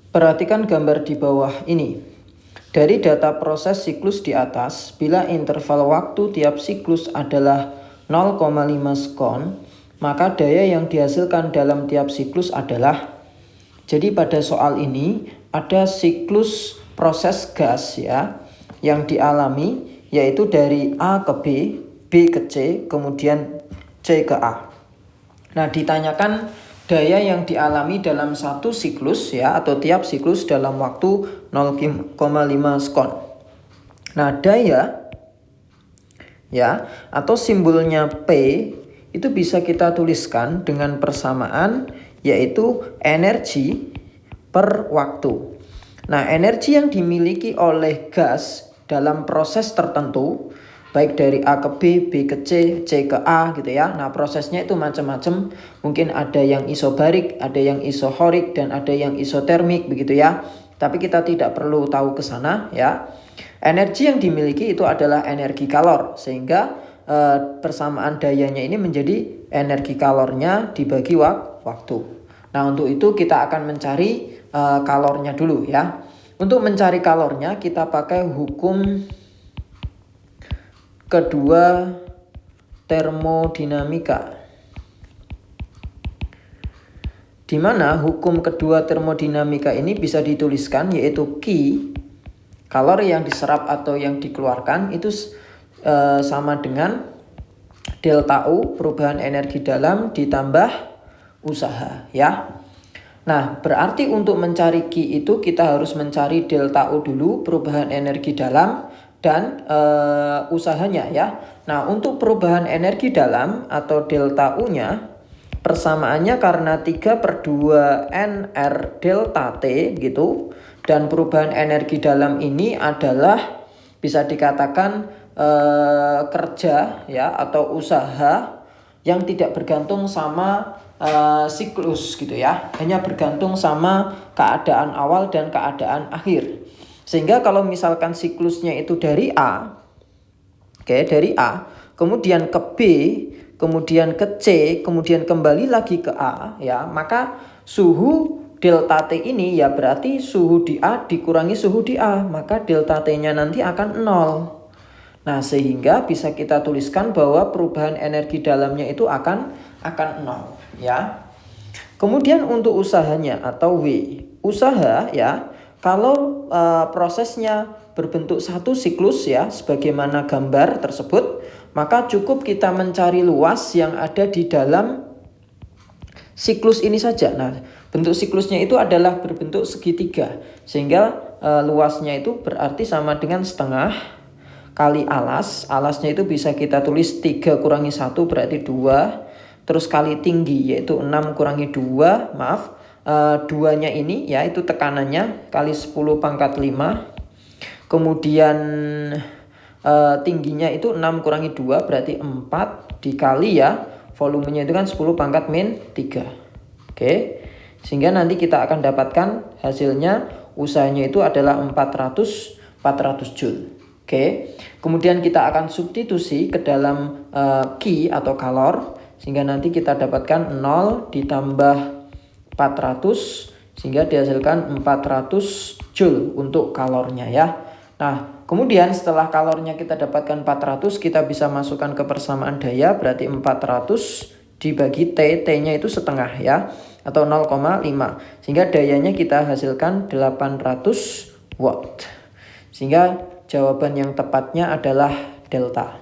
Perhatikan gambar di bawah ini. Dari data proses siklus di atas, bila interval waktu tiap siklus adalah 0,5 sekon, maka daya yang dihasilkan dalam tiap siklus adalah. Jadi pada soal ini ada siklus proses gas ya yang dialami, yaitu dari A ke B, B ke C, kemudian C ke A. Nah, ditanyakan daya yang dialami dalam satu siklus ya, atau tiap siklus dalam waktu 0,5 sekon. Nah, daya ya atau simbolnya P itu bisa kita tuliskan dengan persamaan, yaitu energi per waktu. Nah, energi yang dimiliki oleh gas dalam proses tertentu, baik dari A ke B, B ke C, C ke A gitu ya. Nah, prosesnya itu macam-macam. Mungkin ada yang isobarik, ada yang isohorik, dan ada yang isotermik begitu ya. Tapi kita tidak perlu tahu ke sana ya. Energi yang dimiliki itu adalah energi kalor, sehingga persamaan dayanya ini menjadi energi kalornya dibagi waktu. Nah, untuk itu kita akan mencari kalornya dulu ya. Untuk mencari kalornya kita pakai hukum kedua termodinamika, di mana hukum kedua termodinamika ini bisa dituliskan, yaitu Q, kalori yang diserap atau yang dikeluarkan, itu sama dengan delta U, perubahan energi dalam, ditambah usaha ya. Nah, berarti untuk mencari Q itu kita harus mencari delta U dulu, perubahan energi dalam, dan usahanya ya. Nah, untuk perubahan energi dalam atau delta U-nya, persamaannya karena 3/2 NR delta T gitu. Dan perubahan energi dalam ini adalah bisa dikatakan kerja ya atau usaha yang tidak bergantung sama siklus gitu ya, hanya bergantung sama keadaan awal dan keadaan akhir. Sehingga kalau misalkan siklusnya itu dari A, dari A, kemudian ke B, kemudian ke C, kemudian kembali lagi ke A ya, maka suhu delta T ini ya berarti suhu di A dikurangi suhu di A, maka delta T-nya nanti akan 0. Nah, sehingga bisa kita tuliskan bahwa perubahan energi dalamnya itu akan 0 ya. Kemudian untuk usahanya atau W. Usaha ya, kalau prosesnya berbentuk satu siklus ya, sebagaimana gambar tersebut, maka cukup kita mencari luas yang ada di dalam siklus ini saja. Nah, bentuk siklusnya itu adalah berbentuk segitiga, sehingga luasnya itu berarti sama dengan setengah kali alas. Alasnya itu bisa kita tulis 3 kurangi 1 berarti 2. Terus kali tinggi yaitu 6 kurangi 2. Maaf, 2-nya ini ya itu tekanannya kali 10 pangkat 5. Kemudian tingginya itu 6 kurangi 2 berarti 4 dikali ya volumenya itu kan 10 pangkat min 3. Oke. Sehingga nanti kita akan dapatkan hasilnya usahanya itu adalah 400 Joule. Oke, kemudian kita akan substitusi ke dalam Q atau kalor, sehingga nanti kita dapatkan 0 ditambah 400, sehingga dihasilkan 400 Joule untuk kalornya ya. Nah, kemudian setelah kalornya kita dapatkan 400, kita bisa masukkan ke persamaan daya, berarti 400 dibagi T, T-nya itu setengah ya, atau 0,5. Sehingga dayanya kita hasilkan 800 watt. Sehingga jawaban yang tepatnya adalah delta.